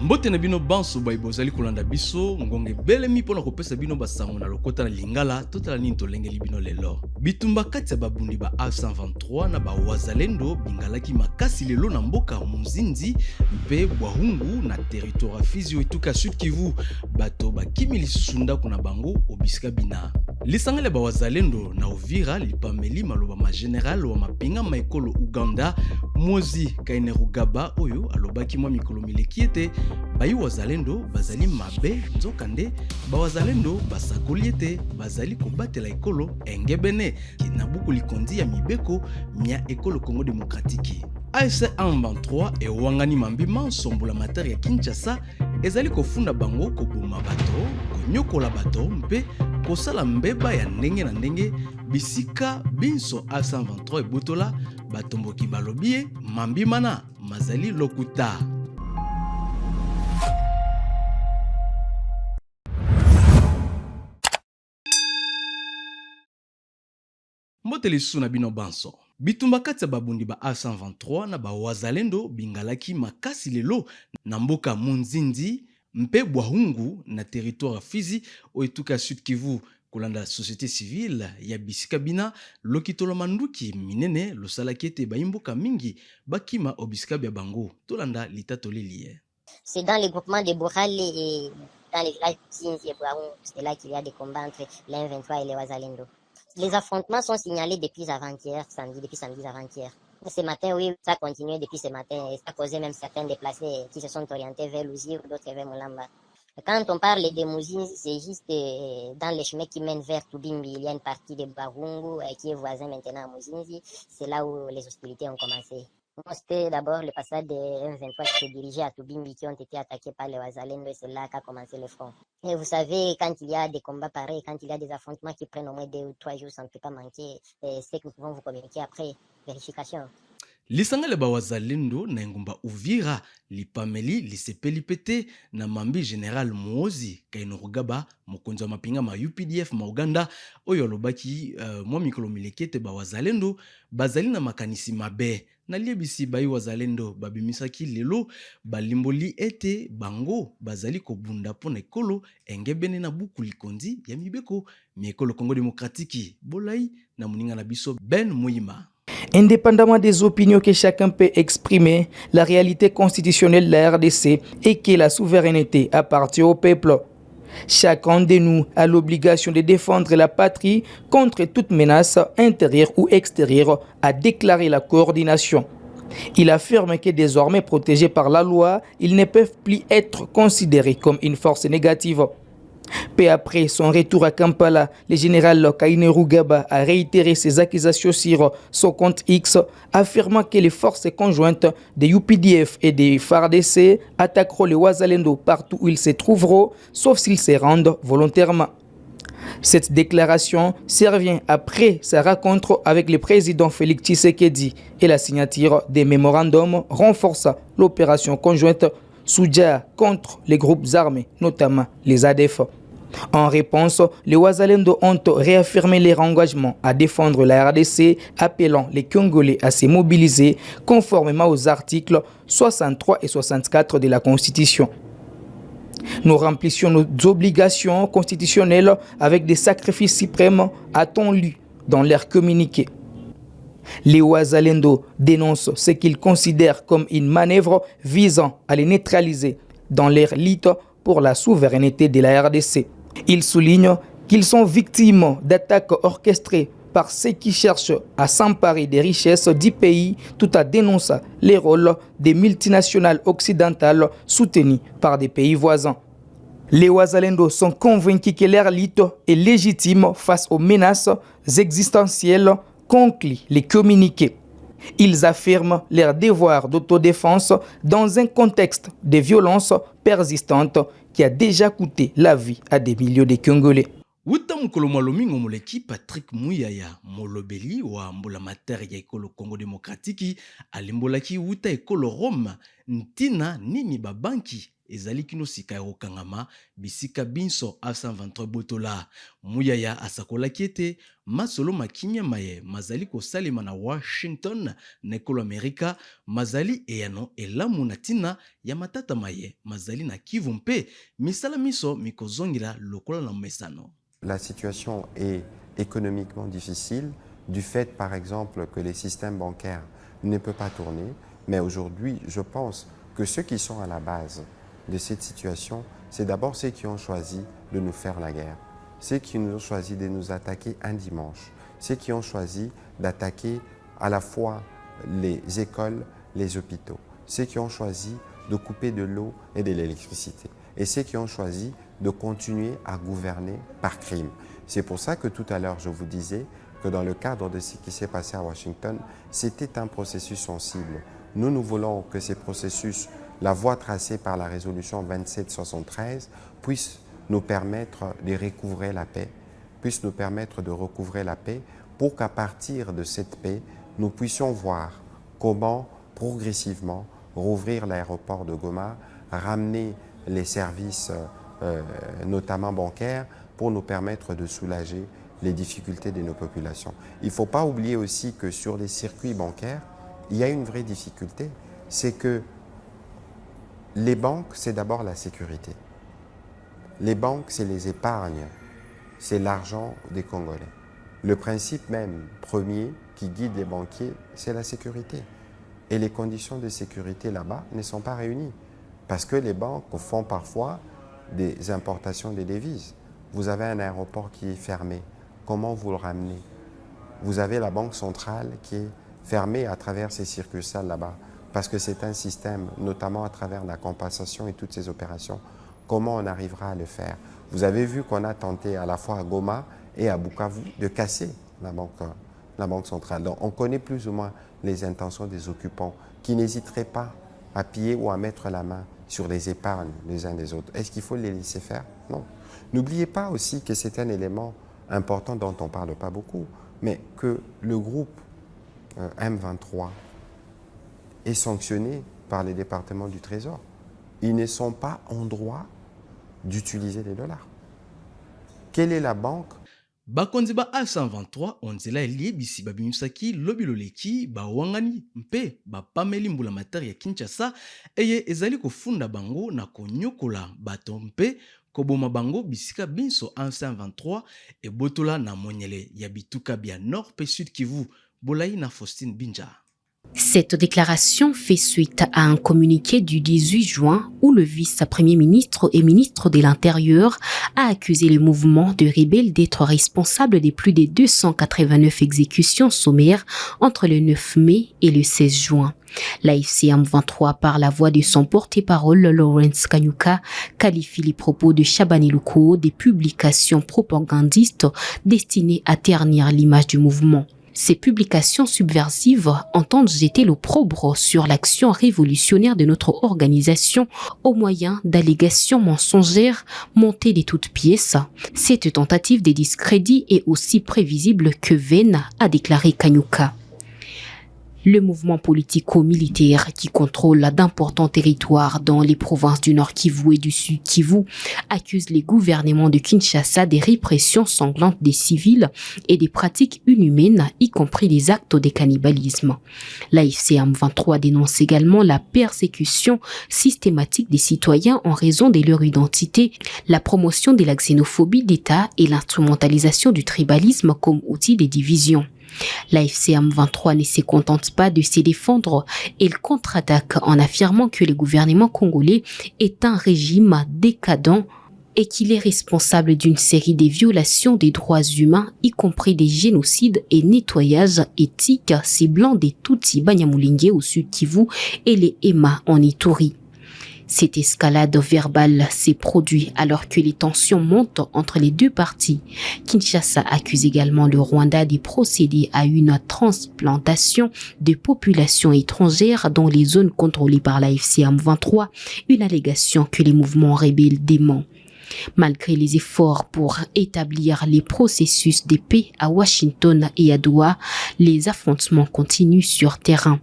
Mbote na bino banso bai bozali kolanda biso ngonge belemi pona kopesa bino basango na lokota na lingala totala nini tolengeli bino lelo. Bitumba kati ya babundi ba A123 na ba wazalendo bingalaki makasi lelo na mboka Munzinzi mpe Bwahungu na territoire Fizi etuka Sud Kivu bato bakimi lisusu ndako na bango obisika bina. Lisangele ba wazalendo na Uvira lipameli maloba ma general wa mapinga maekolo Uganda Mozi Kainerugaba oyo alobaki mwa mikolo mileki ete bayi wazalendo bazali mabe nzokande ba wazalendo basakoli ete bazali kobatela ekolo engebene na buku likondi ya mibeko mia ekolo Congo Démocratique. AFC M23 ewangani mambima nsombola materi ya Kinshasa ezali kofunda bango koboma bato konyokola bato mpe kosala mbeba ya ndenge na ndenge bisika binso A123 ebotola batomboki balobie mambimana mazali lokuta. Mboteli lisusu na bino banso. Bitumba kati ya babundi ba A123 na ba wazalendo bingalaki makasi lelo na mboka Munzinzi mpe Bwahungu na territoire Fizi oetuka Sud Kivu kolanda société civile ya bisika bina lokitolo manduki minene losalaki ete baimboka mingi bakima obisika bya bango tolanda litatolilie. C'est dans les groupements de Borale et dans les villages Munzinzi et Bwahungu, c'est là qu'il y a des combats entre les M23 et les wazalendo. Les affrontements sont signalés depuis avant-hier, depuis samedi avant-hier. Ce matin, oui, ça a continué depuis ce matin et ça a causé même certains déplacés qui se sont orientés vers Louzi ou d'autres vers Moulamba. Quand on parle de Mouzine, c'est juste dans les chemins qui mènent vers Toubimbi. Il y a une partie de Barungu qui est voisin maintenant à Mouzinzi. C'est là où les hostilités ont commencé. C'était d'abord le passage des M23 qui se dirigeaient à Toubimbi qui ont été attaqués par les Wazalendo et c'est là qu'a commencé le front. Et vous savez, quand il y a des combats pareils, quand il y a des affrontements qui prennent au moins 2 ou 3 jours, ça ne peut pas manquer. C'est que nous pouvons vous communiquer après vérification. Lisangele ba wazalendo na ngumba Uvira lipameli lisepeli pete na mambi general Mozi Kainerugaba mokonzi wa mapinga ma UPDF ma Uganda oyo lobaki mwa mikolo milekete ba wazalendo bazali na makanisi mabe na liebisi bayi wazalendo babimisaki lelo balimboli ete bango bazali kobunda pona ekolo engebene na buku likondi ya mibeko mi ekolo Congo Démocratique bolai na muninga na biso Ben Muima. Indépendamment des opinions que chacun peut exprimer, la réalité constitutionnelle de la RDC est que la souveraineté appartient au peuple. Chacun de nous a l'obligation de défendre la patrie contre toute menace intérieure ou extérieure, a déclaré la coordination. Il affirme que désormais protégés par la loi, ils ne peuvent plus être considérés comme une force négative. Peu après son retour à Kampala, le général Kainerugaba a réitéré ses accusations sur son compte X, affirmant que les forces conjointes des UPDF et des FARDC attaqueront les Wazalendo partout où ils se trouveront, sauf s'ils se rendent volontairement. Cette déclaration survient après sa rencontre avec le président Félix Tshisekedi et la signature des mémorandums renforçant l'opération conjointe Soudia contre les groupes armés, notamment les ADF. En réponse, les Wazalendo ont réaffirmé leur engagement à défendre la RDC, appelant les Congolais à se mobiliser conformément aux articles 63 et 64 de la Constitution. Nous remplissions nos obligations constitutionnelles avec des sacrifices suprêmes, a-t-on lu dans leur communiqué. Les Wazalendo dénoncent ce qu'ils considèrent comme une manœuvre visant à les neutraliser dans leur lutte pour la souveraineté de la RDC. Ils soulignent qu'ils sont victimes d'attaques orchestrées par ceux qui cherchent à s'emparer des richesses du pays tout en dénonçant les rôles des multinationales occidentales soutenues par des pays voisins. Les Wazalendo sont convaincus que leur lutte est légitime face aux menaces existentielles, concluent les communiqués. Ils affirment leur devoir d'autodéfense dans un contexte de violence persistante qui a déjà coûté la vie à des millions de Congolais. Wuta mukolo malomingo moleki Patrick Muyaya molobeli wa mbola materi ya ekolo Congo Démocratique alimbolaki wuta ekolo Rome ntina nini babanki ezali kino sika ya kokangama bisika binso A123 botola. Muyaya asakolaki ete masolo makimia maye mazali kosalema na Washington na ekolo Amerika mazali eyano elamu na tina ya matata maye mazali na Kivu mpe misala miso mikozongela lokola na mesano. La situation est économiquement difficile du fait par exemple que les systèmes bancaires ne peuvent pas tourner, mais aujourd'hui je pense que ceux qui sont à la base de cette situation, c'est d'abord ceux qui ont choisi de nous faire la guerre, ceux qui ont choisi de nous attaquer un dimanche, ceux qui ont choisi d'attaquer à la fois les écoles, les hôpitaux, ceux qui ont choisi de couper de l'eau et de l'électricité, et ceux qui ont choisi de continuer à gouverner par crime. C'est pour ça que tout à l'heure je vous disais que dans le cadre de ce qui s'est passé à Washington, c'était un processus sensible. Nous voulons que ces processus, la voie tracée par la résolution 2773, puisse nous permettre de recouvrer la paix, pour qu'à partir de cette paix, nous puissions voir comment progressivement rouvrir l'aéroport de Goma, ramener les services notamment bancaires pour nous permettre de soulager les difficultés de nos populations. Il ne faut pas oublier aussi que sur les circuits bancaires, il y a une vraie difficulté, c'est que les banques, c'est d'abord la sécurité. Les banques, c'est les épargnes, c'est l'argent des Congolais. Le principe même premier qui guide les banquiers, c'est la sécurité. Et les conditions de sécurité là-bas ne sont pas réunies, parce que les banques font parfois des importations de devises. Vous avez un aéroport qui est fermé, comment vous le ramenez? Vous avez la banque centrale qui est fermée à travers ces succursales là-bas, parce que c'est un système, notamment à travers la compensation et toutes ces opérations. Comment on arrivera à le faire? Vous avez vu qu'on a tenté à la fois à Goma et à Bukavu de casser la banque centrale. Donc on connaît plus ou moins les intentions des occupants qui n'hésiteraient pas à piller ou à mettre la main sur les épargnes les uns des autres. Est-ce qu'il faut les laisser faire? Non. N'oubliez pas aussi que c'est un élément important dont on ne parle pas beaucoup, mais que le groupe M23 est sanctionné par les départements du Trésor. Ils ne sont pas en droit d'utiliser les dollars. Quelle est la banque? Bakonzi ba A123 onzela eliebisi babimisaki lobi loleki bawangani mpe bapameli mbula matari ya Kinshasa eye ezali kofunda bango na konyokola bato mpe koboma bango bisika binso A123 ebotola na monyele ya bituka bia Nord pe Sud Kivu. Bolai na Faustine Binja. Cette déclaration fait suite à un communiqué du 18 juin où le vice-premier ministre et ministre de l'Intérieur a accusé le mouvement de rebelles d'être responsable de plus de 289 exécutions sommaires entre le 9 mai et le 16 juin. L'AFC M23, par la voix de son porte-parole Lawrence Kanyuka, qualifie les propos de Shabani Luko des publications propagandistes destinées à ternir l'image du mouvement. Ces publications subversives entendent jeter l'opprobre sur l'action révolutionnaire de notre organisation au moyen d'allégations mensongères montées de toutes pièces. Cette tentative de discrédit est aussi prévisible que vaine, a déclaré Kanyuka. Le mouvement politico-militaire qui contrôle d'importants territoires dans les provinces du Nord Kivu et du Sud Kivu accuse les gouvernements de Kinshasa des répressions sanglantes des civils et des pratiques inhumaines, y compris des actes de cannibalisme. L'AFC M23 dénonce également la persécution systématique des citoyens en raison de leur identité, la promotion de la xénophobie d'État et l'instrumentalisation du tribalisme comme outil de division. L'AFC M23 ne se contente pas de se défendre, elle contre-attaque en affirmant que le gouvernement congolais est un régime décadent et qu'il est responsable d'une série de violations des droits humains, y compris des génocides et nettoyages éthiques ciblant des Tutsi Banyamulenge au Sud Kivu et les Emma en Ituri. Cette escalade verbale s'est produite alors que les tensions montent entre les deux parties. Kinshasa accuse également le Rwanda de procéder à une transplantation de populations étrangères dans les zones contrôlées par l'AFC M23, une allégation que les mouvements rebelles dément. Malgré les efforts pour établir les processus de paix à Washington et à Doha, les affrontements continuent sur terrain.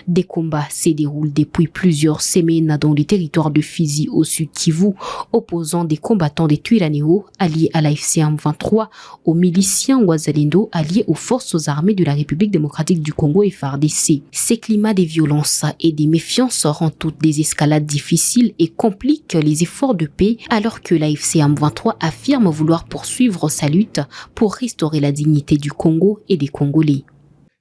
Des combats se déroulent depuis plusieurs semaines dans le territoire de Fizi au sud Kivu, opposant des combattants des Twirwaneho alliés à la FCM23 aux miliciens Wazalendo alliés aux forces armées de la République démocratique du Congo FARDC. Ces climats de violence et des méfiances rendent toutes des escalades difficiles et compliquent les efforts de paix alors que la FCM23 affirme vouloir poursuivre sa lutte pour restaurer la dignité du Congo et des Congolais.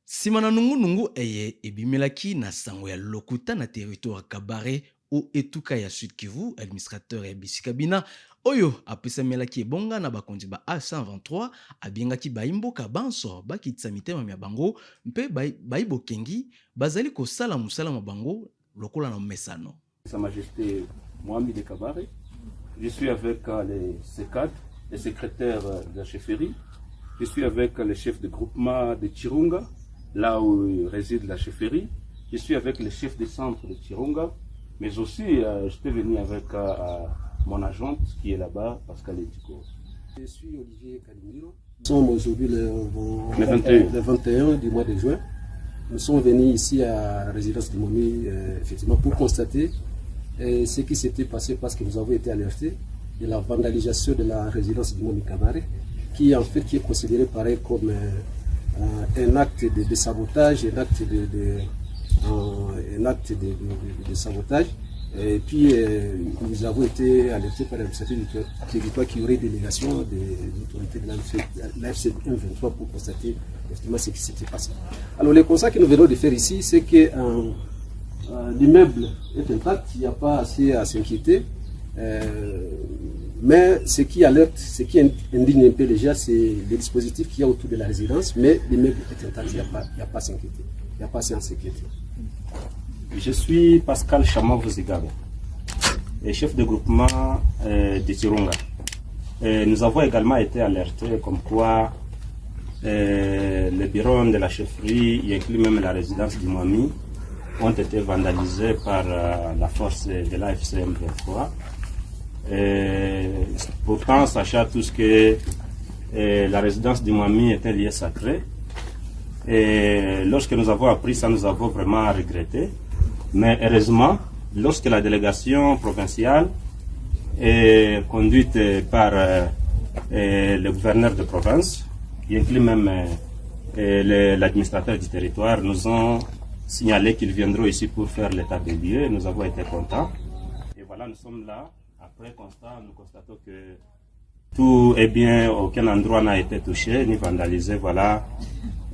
Simana nungu eye ebimelaki na sango ya lokuta na territoire Kabare o etuka ya Sud Kivu, administrateur ya Bisikabina oyo apesamelaki ebonga na bakonzi ba A123 abengaki baimboka banso bakitisa mitema ya bango mpe baibokengi bazali kosala musala mabango lokola na mesano. Sa Majesté Mohamed de Kabare, je suis avec les C4, les secrétaires de la chefferie, je suis avec le chef de groupement de Chirunga, là où réside la chefferie, je suis avec le chef de centre de Chirunga, mais aussi j'étais venu avec mon agente qui est là-bas, Pascal Etiko. Je suis Olivier Kalimiro. Nous sommes aujourd'hui le 21 du mois de juin. Nous sommes venus ici à la résidence de Momi effectivement pour constater ce qui s'était passé parce que nous avons été alertés de la vandalisation de la résidence de Momi Kabare qui en fait qui est considéré pareil comme un acte de sabotage, un acte de sabotage. Et puis nous avons été alertés par l'administration du territoire qui aurait délégation de l'autorité de la FC123 pour constater effectivement ce qui s'était passé. Alors le constat que nous venons de faire ici, c'est que l'immeuble est intact, il n'y a pas assez à s'inquiéter. Mais ce qui alerte, ce qui indigne un peu les gens, c'est les dispositifs qu'il y a autour de la résidence, mais l'immeuble est intact, il n'y a pas à s'inquiéter, il n'y a pas assez à s'inquiéter. Je suis Pascal Chamavouzigabe, chef de groupement de Chirunga. Nous avons également été alertés comme quoi les bureaux de la chefferie, y inclut même la résidence du Mami, ont été vandalisés par la force de la FCM23. Pourtant, sachant tous que la résidence du Mami est un lieu sacré, et lorsque nous avons appris ça, nous avons vraiment regretté. Mais heureusement, lorsque la délégation provinciale est conduite par le gouverneur de province, qui inclut même l'administrateur du territoire, nous ont signalé qu'ils viendront ici pour faire l'état des lieux. Nous avons été contents. Et voilà, nous sommes là. Après constat, nous constatons que tout est bien, aucun endroit n'a été touché ni vandalisé. Voilà.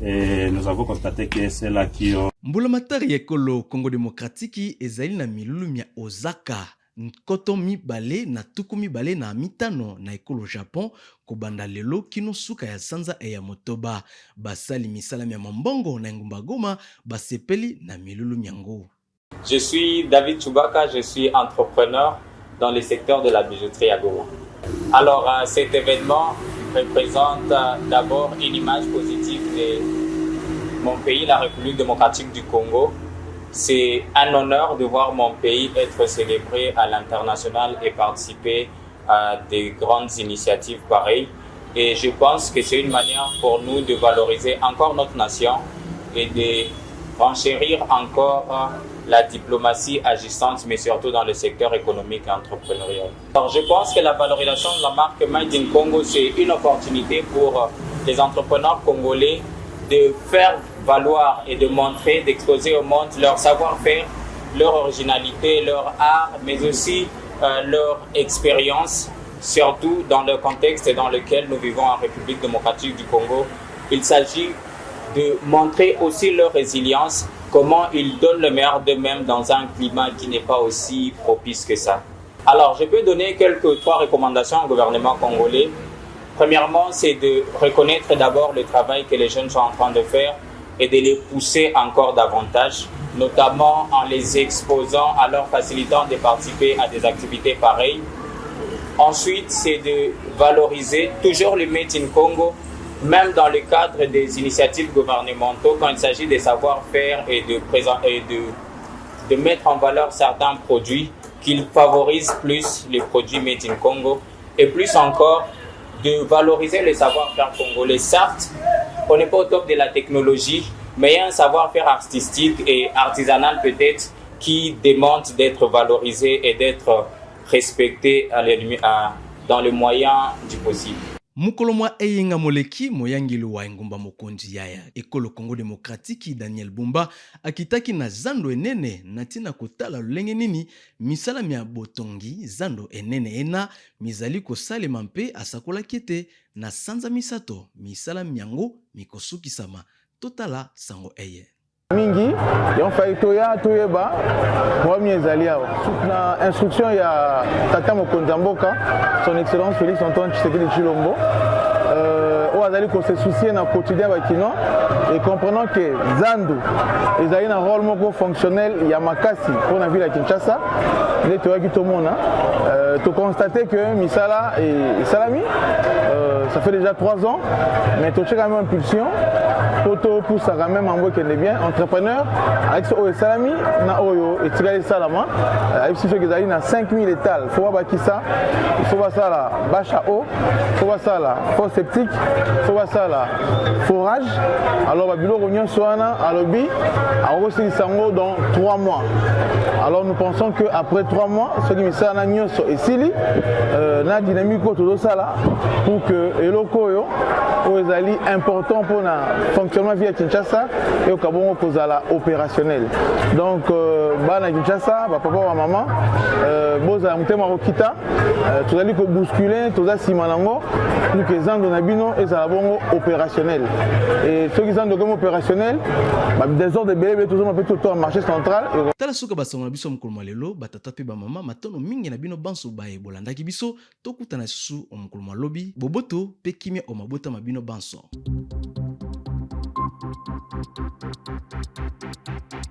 Et nous avons constaté que c'est là qui ont... Mbulamatari ekolo Congo démocratique ezali na milulu ya Osaka nkoto mibale na tuku mibale na mitano na ekolo Japon kobanda lelo kino suka ya sanza ya motoba basali misala ya mambongo na ngumba Goma basepeli na milulu yango. Je suis David Chubaka, je suis entrepreneur dans le secteur de la bijouterie à Goma. Alors cet événement représente d'abord une image positive de mon pays, la République démocratique du Congo. C'est un honneur de voir mon pays être célébré à l'international et participer à des grandes initiatives pareilles. Et je pense que c'est une manière pour nous de valoriser encore notre nation et de renchérir encore la diplomatie agissante, mais surtout dans le secteur économique et entrepreneurial. Alors, je pense que la valorisation de la marque Made in Congo, c'est une opportunité pour les entrepreneurs congolais de faire valoir et de montrer, d'exposer au monde leur savoir-faire, leur originalité, leur art, mais aussi leur expérience, surtout dans le contexte dans lequel nous vivons en République démocratique du Congo. Il s'agit de montrer aussi leur résilience, comment ils donnent le meilleur d'eux-mêmes dans un climat qui n'est pas aussi propice que ça. Alors, je peux donner trois recommandations au gouvernement congolais. Premièrement, c'est de reconnaître d'abord le travail que les jeunes sont en train de faire et de les pousser encore davantage, notamment en les exposant, en leur facilitant de participer à des activités pareilles. Ensuite, c'est de valoriser toujours le Made in Congo, même dans le cadre des initiatives gouvernementaux, quand il s'agit de savoir-faire et de mettre en valeur certains produits, qu'ils favorisent plus les produits Made in Congo, et plus encore de valoriser le savoir-faire congolais. Certes, on n'est pas au top de la technologie, mais il y a un savoir-faire artistique et artisanal peut-être qui demande d'être valorisé et d'être respecté dans le moyen du possible. Mukolo mwa eyenga moleki moyangeli wa engumba mokonzi yaya ekolo Congo démocratique Daniel Bumba akitaki na zando enene natina kotala lolenge nini misala mia botongi zando enene ena mizali kosalema mpe asakola kete na sanza misato misala miango mikosukisama totala sango eye mingi yon faitoya toyeba premier zaliao na instruction ya tata mokonzi mboka son excellence Félix Antoine Tshisekedi Tshilombo o azali ko se soucier na quotidien bakino et comprenant que Zando ezali na rôle moko fonctionnel ya makasi pour la ville de Kinshasa les toyaki tomona to constater que misala et salami ça fait déjà 3 ans mais to cheka même impulsion poto pour ça quand même envoyer que bien entrepreneur avec ce salami na oyo et tigali salama il suffit que ezali na 5000 étals faut ba ça il faut ba ça la bâche à eau faut ba ça la fosse septique faut ba ça la forage alors babilo réunion soana à lobby à aussi sango dans 3 mois alors nous pensons que après 3 mois ce qui misala na nyoso et sili na dynamique tout ça là pour que eloko yo ezali important pour na fonctionnement via Kinshasa et au Kabongo kozala opérationnel donc bana Kinshasa ba papa wa maman boza mutema rokita tozali ko bousculer toza simanango pour que zando na bino ezala bongo opérationnel et ceux qui sont comme opérationnel ba désordre de bébé toujours peut tout marché central tala suka basango na biso mukolo lelo batata pe ba mama matono mingi na bino banso baye bolandaki biso tokutana su omukolo lobi boboto pe kimia omabota mabino banso